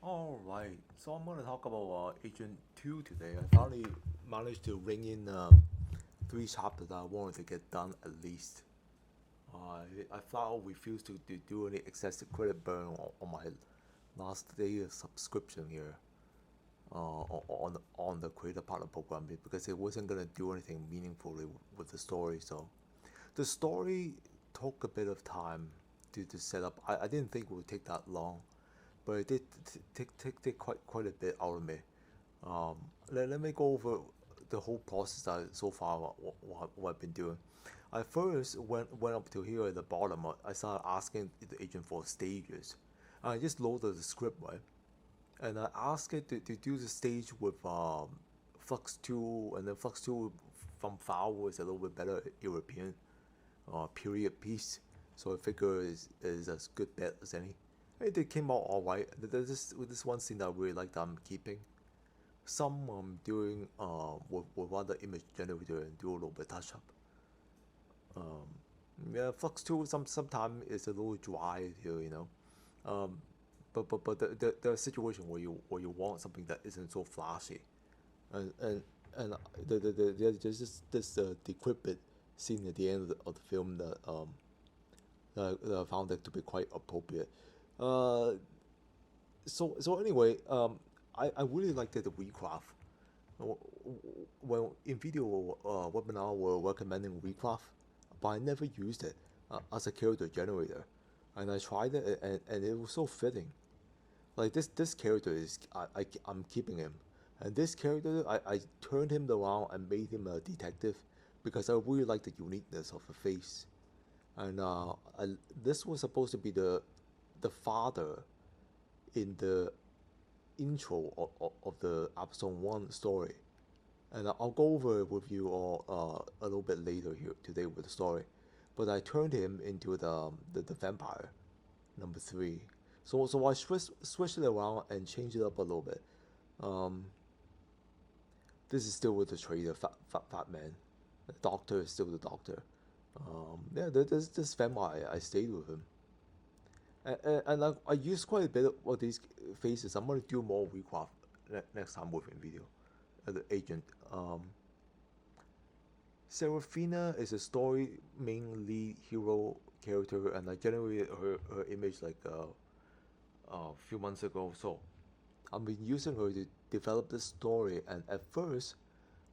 Alright, so I'm gonna talk about Agent 2 today. I finally managed to ring in 3 chapters that I wanted to get done at least. I flat out refused to do any excessive credit burn on my last day of subscription here on the Creator Partner Program because it wasn't gonna do anything meaningfully with the story. So the story took a bit of time to set up. I didn't think it would take that long, but it did take quite a bit out of me. Um, let me go over the whole process so far what I've been doing. I first went up to here at the bottom. I started asking the agent for stages. I just loaded the script, right, and I asked it to do the stage with Flux 2, and then Flux 2 from Foul is a little bit better European period piece, so I figure is as good bet as any. It came out alright. There's this one scene that I really like that I'm keeping. Some doing with other image generator and do a little bit touch up. Yeah, Flux 2 sometimes is a little dry here, you know. Um, but the situation where you want something that isn't so flashy, and and and there's this decrepit scene at the end of the film that I found it to be quite appropriate. Uh, so anyway, I really liked the recraft. When Invideo webinar were recommending recraft, but I never used it as a character generator, and I tried it and it was so fitting. Like this character is I'm keeping him, and this character I turned him around and made him a detective because I really like the uniqueness of the face, and this was supposed to be the father in the intro of the episode 1 story, and I'll go over it with you all a little bit later here today with the story. But I turned him into the vampire number 3. So I switched it around and changed it up a little bit. Um, this is still with the trader, fat man. The doctor is still the doctor. Yeah, this vampire, I stayed with him. And I used quite a bit of these faces. I'm gonna do more recraft next time with Invideo, the agent. Seraphina is a story main lead hero character, and I generated her image like a few months ago. So I've been using her to develop this story, and at first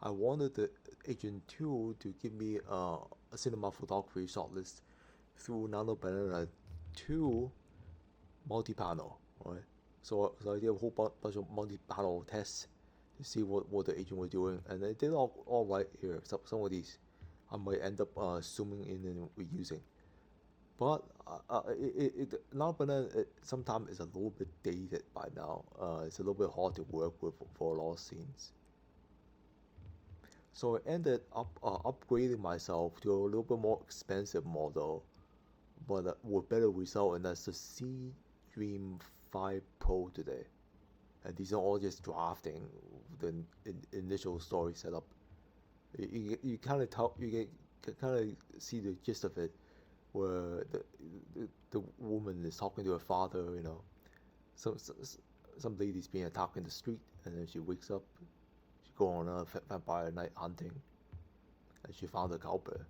I wanted the Agent 2 to give me a cinema photography shortlist through Nano Banana 2 multi-panel, right? So I did a whole bunch of multi-panel tests to see what the agent was doing, and they did all right here. Some of these I might end up zooming in and reusing, but now banana sometimes is a little bit dated by now. It's a little bit hard to work with for a lot of scenes. So I ended up upgrading myself to a little bit more expensive model, but with better result, and that's the C Dream 5 Pro today. And these are all just drafting the initial story setup. You kind of tell you kind of see the gist of it, where the woman is talking to her father. You know, some some lady's being attacked in the street, and then she wakes up. She go on a vampire night hunting, and she found the culprit.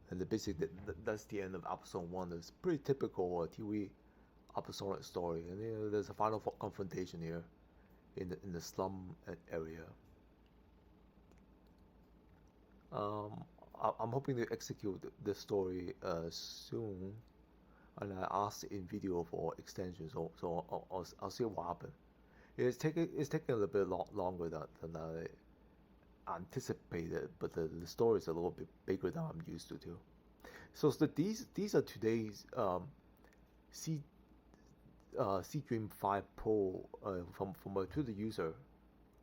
And basically that's the end of episode 1. It's pretty typical TV episodic story, and you know, there's a final confrontation here in the slum area. Um, I'm hoping to execute this story soon, and I asked Invideo for extensions, so I'll see what happens. It's taking a little bit longer than I anticipated, but the story is a little bit bigger than I'm used to too. So these are today's C C Dream 5 Pro from a Twitter user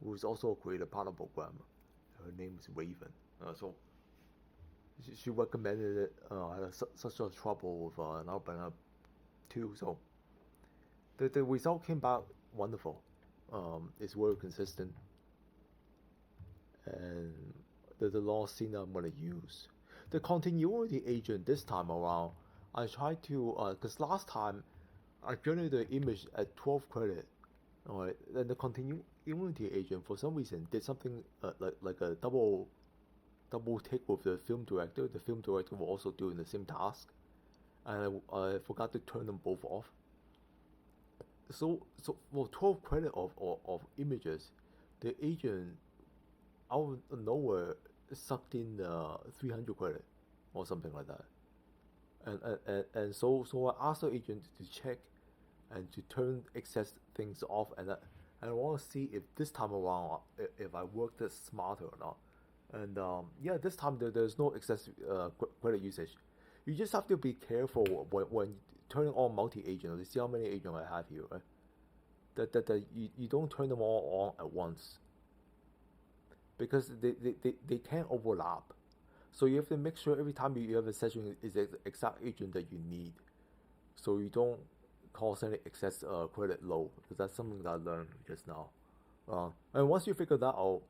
who is also a creator partner program. Her name is Raven. So she recommended it. I had such a trouble with an Albana too. So the result came back wonderful. It's very consistent, and the law scene I'm gonna use. The continuity agent this time around, I tried to because last time I generated the image at 12 credit, All right, then the continuity agent for some reason did something like a double take with the film director. The film director was also doing the same task, and I forgot to turn them both off. So for 12 credit of images, the agent out of nowhere sucked in 300 credit or something like that. And so I asked the agent to check and to turn excess things off, and I want to see if this time around if I worked this smarter or not. And yeah, this time there's no excessive credit usage. You just have to be careful when turning on multi-agent. You see how many agents I have here, right? That you don't turn them all on at once because they can't overlap. So you have to make sure every time you have a session is the exact agent that you need, so you don't cause any excess credit load. Because that's something that I learned just now. And once you figure that out,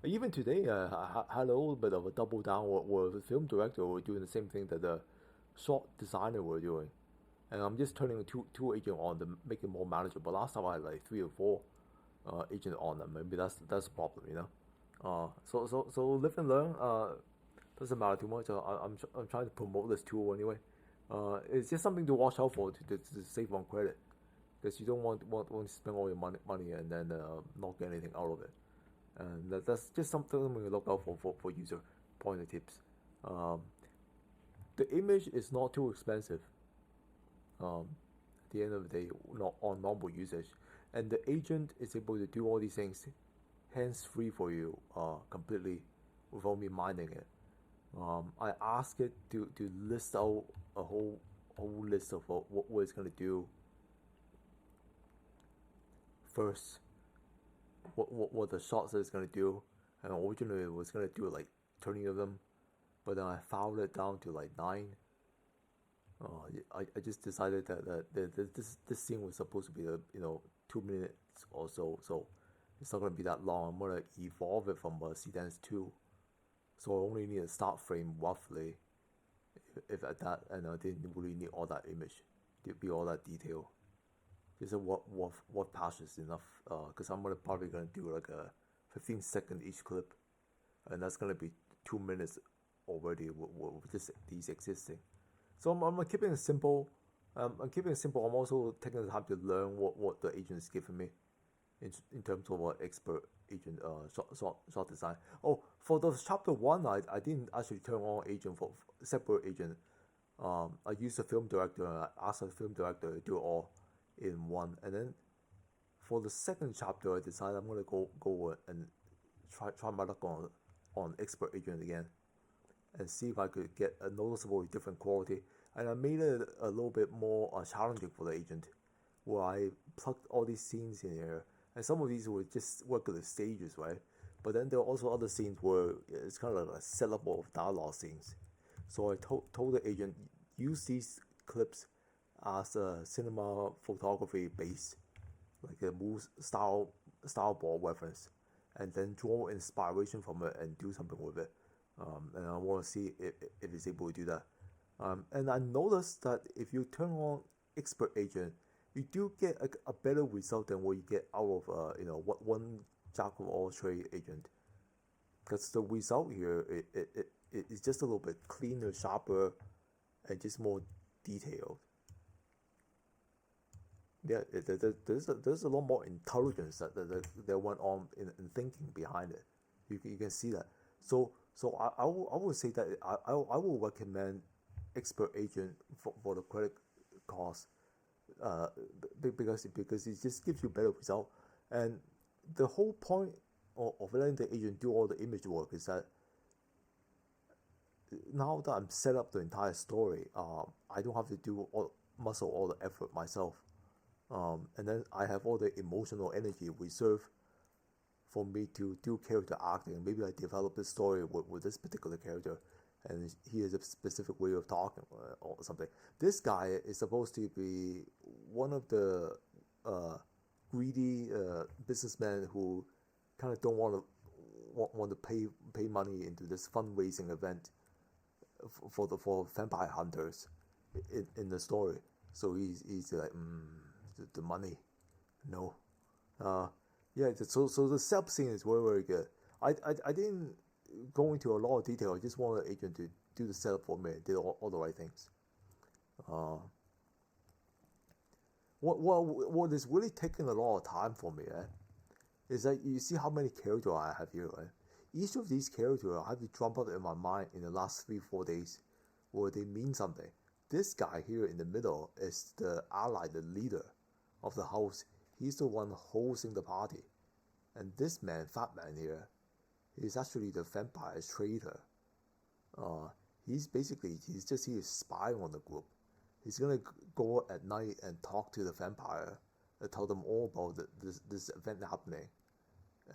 even today I had a little bit of a double down where the film director were doing the same thing that the short designer were doing, and I'm just turning two agent on to make it more manageable. Last time I had like 3 or 4 agent on them. Maybe that's a problem, you know. So live and learn. Doesn't matter too much. I'm trying to promote this tool anyway. It's just something to watch out for to save on credit, because you don't want to spend all your money and then not get anything out of it. And that's just something we look out for user pointer tips. Um, the image is not too expensive. At the end of the day, not on normal usage, and the agent is able to do all these things hands free for you completely without me minding it. I ask it to list out a whole list of what it's gonna do first, what the shots it's gonna do, and originally it was gonna do like 20 of them, but then I found it down to like 9. I just decided that this scene was supposed to be 2 minutes or so, so it's not gonna be that long. I'm gonna evolve it from a Seedance 2, so I only need a start frame roughly, if at that, and I didn't really need all that image to be all that detail. Just what passes enough, because I'm probably gonna do like a 15-second each clip, and that's gonna be 2 minutes already with just these existing. So I'm keeping it simple. I'm keeping it simple. I'm also taking the time to learn what the agent is giving me in terms of what expert agent shot design. Oh, for the chapter 1, I didn't actually turn on agent for separate agent. I used the film director and I asked the film director to do it all in one. And then for the second chapter, I decided I'm gonna go and try my luck on expert agent again, and see if I could get a noticeably different quality. And I made it a little bit more challenging for the agent, where I plugged all these scenes in here, and some of these were just regular stages, right? But then there are also other scenes where it's kind of like a setup of dialogue scenes. So I told the agent, use these clips as a cinema photography base, like a move style ball reference, and then draw inspiration from it and do something with it. And I want to see if it's able to do that. And I noticed that if you turn on expert agent, you do get a better result than what you get out of what one jack of all trade agent, because the result here it's just a little bit cleaner, sharper, and just more detailed. Yeah, there's a lot more intelligence that went on in thinking behind it. You can see that. So I would say that I will recommend expert agent for the credit cost, uh, because it just gives you better result. And the whole point of letting the agent do all the image work is that now that I'm set up the entire story, I don't have to do muscle all the effort myself. And then I have all the emotional energy reserved for me to do character acting. Maybe I develop this story with this particular character, and he has a specific way of talking or something. This guy is supposed to be one of the greedy businessmen who kind of don't want to pay money into this fundraising event for vampire hunters in the story. So he's like, the money, no. Uh, yeah. So the setup scene is very good. I didn't go into a lot of detail. I just wanted the agent to do the setup for me. Did all the right things. Uh, what is really taking a lot of time for me, is that you see how many characters I have here, right? Each of these characters I have to jump up in my mind in the last 3-4 days, where they mean something. This guy here in the middle is the ally, the leader of the house. He's the one hosting the party, and this man, fat man here, is actually the vampire traitor. Uh, he's just here spying on the group. He's gonna go at night and talk to the vampire and tell them all about this event happening.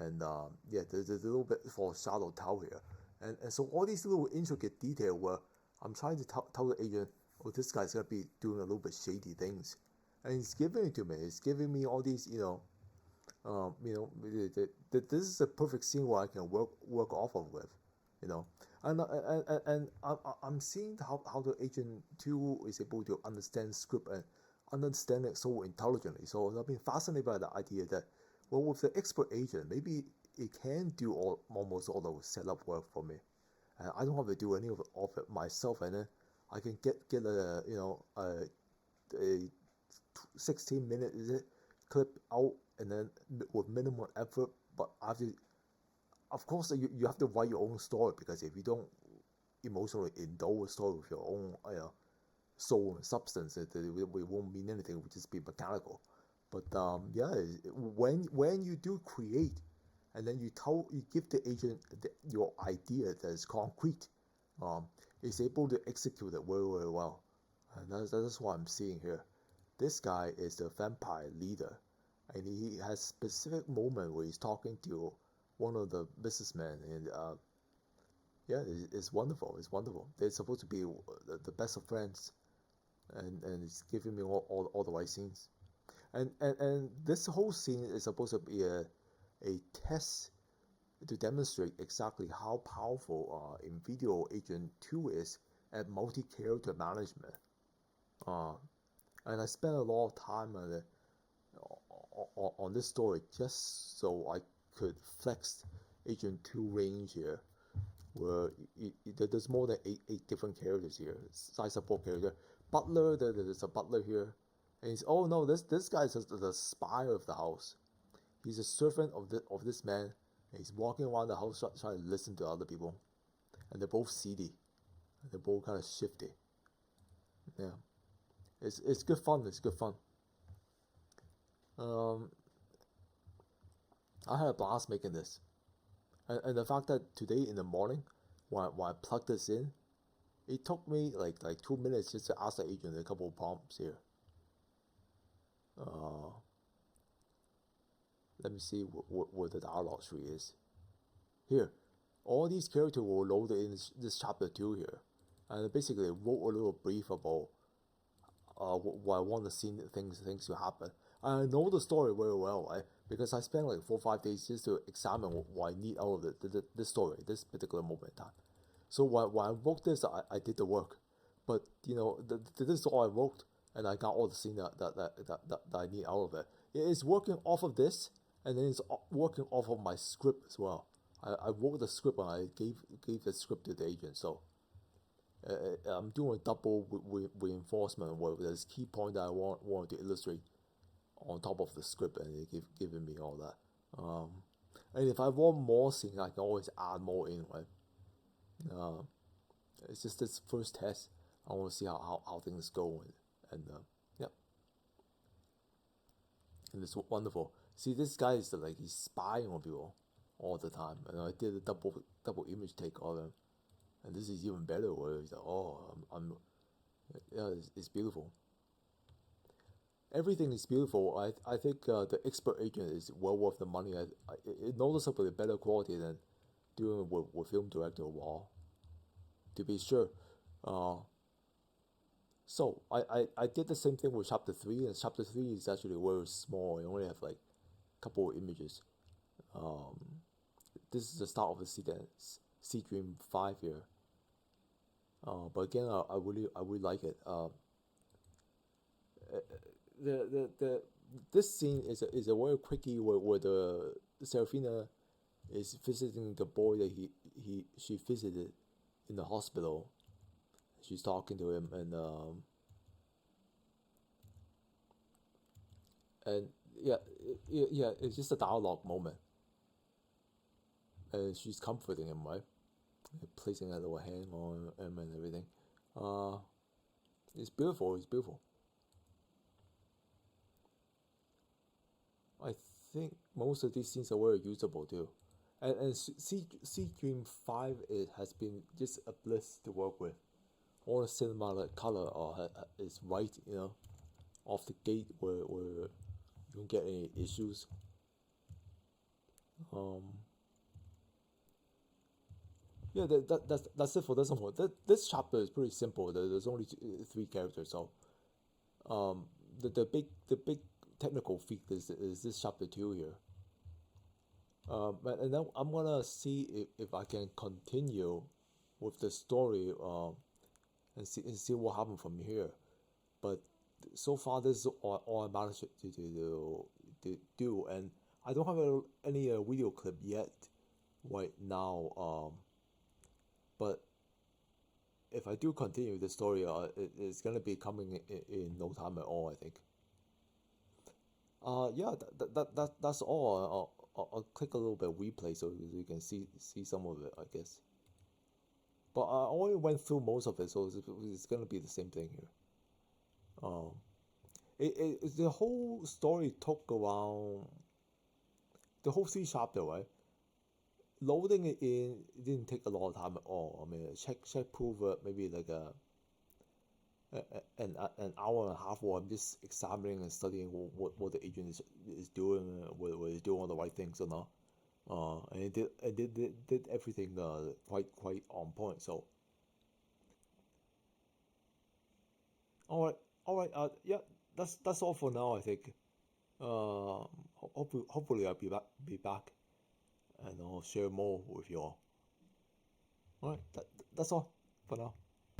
And yeah, there's a little bit for shadow tell here, and so all these little intricate detail where I'm trying to tell the agent, oh, this guy's gonna be doing a little bit shady things, and he's giving it to me. He's giving me all these, this is a perfect scene where I can work off of with, you know, and I'm seeing how the agent two is able to understand script and understand it so intelligently. So I've been fascinated by the idea that, well, with the expert agent, maybe it can do almost all the setup work for me. And I don't have to do any of it myself, and then I can get a a 16-minute clip out, and then with minimum effort. But I have to, of course, you have to write your own story, because if you don't emotionally endow a story with your own soul and substance, it won't mean anything. It will just be mechanical. But yeah, when you do create, and then you give the agent your idea that is concrete, um, is able to execute it very well, and that's what I'm seeing here. This guy is the vampire leader, and he has specific moment where he's talking to one of the businessmen, and yeah, it's wonderful. It's wonderful. They're supposed to be the best of friends, and it's giving me all the right scenes. And this whole scene is supposed to be a test to demonstrate exactly how powerful Invideo Agent 2 is at multi-character management. Uh, and I spent a lot of time on this story just so I could flex Agent 2 range here, where there's more than eight different characters here. Side support character. Butler, there's a butler here. And he's, oh no, this guy is the spy of the house. He's a servant of this man, and he's walking around the house trying to listen to other people. And they're both seedy. They're both kind of shifty. Yeah. It's good fun. It's good fun. Um, I had a blast making this. And the fact that today in the morning, when I plugged this in, it took me like 2 minutes just to ask the agent a couple of prompts here. Uh, Let me see what the dialogue tree is. Here, all these characters were loaded in this chapter 2 here. And I basically wrote a little brief about what I want to see things to happen. And I know the story very well, right? Because I spent like 4 or 5 days just to examine what I need out of this story, this particular moment in time. So when I wrote this, I did the work. But, you know, this is all I wrote, and I got all the scene that I need out of it. It is working off of this, and then it's working off of my script as well. I wrote the script, and I gave the script to the agent. So I'm doing a double reinforcement where there's key point that I want to illustrate on top of the script, and they giving me all that. And if I want more scenes, I can always add more in, right? Uh, it's just this first test. I want to see how things go, and yep, and it's wonderful. See, this guy is like he's spying on people all the time, and I did a double image take of him, and this is even better. Where he's like, oh, yeah, it's beautiful. Everything is beautiful. I think the expert agent is well worth the money. It noticeably better quality than doing with film director Wall, to be sure. Uh, so I did the same thing with chapter 3, and chapter 3 is actually very small. I only have like a couple of images. Um, this is the start of the Sea Dream 5 here. But again, I really like it. The this scene is a very quickie where the Seraphina is visiting the boy that she visited in the hospital. She's talking to him, and yeah, yeah, it's just a dialogue moment, and she's comforting him, right? Placing a little hand on him and everything. Uh, it's beautiful. It's beautiful. I think most of these scenes are very usable too, and C Dream 5 it has been just a bliss to work with. All the cinematic color is right, off the gate where you don't get any issues. Um, yeah, that's it for this one. This chapter is pretty simple. There's only three characters, so the big technical feat is this chapter 2 here. And then I'm gonna see if I can continue with the story and see what happens from here. But so far, this is all I managed to do, and I don't have any video clip yet right now. But if I do continue the story, it's gonna be coming in no time at all, I think. Yeah, that's all. I'll click a little bit replay so you can see some of it, I guess. But I only went through most of it, so it's gonna be the same thing here. Um, the whole story took around the whole three chapter, right? Loading it in it didn't take a lot of time at all. I mean, check proof maybe like an hour and a half where I'm just examining and studying what the agent is doing, whether he's doing all the right things or not. And it did everything quite on point. So all right, yeah, that's all for now. I think. Hopefully I'll be back, and I'll share more with you all. All right, that's all for now.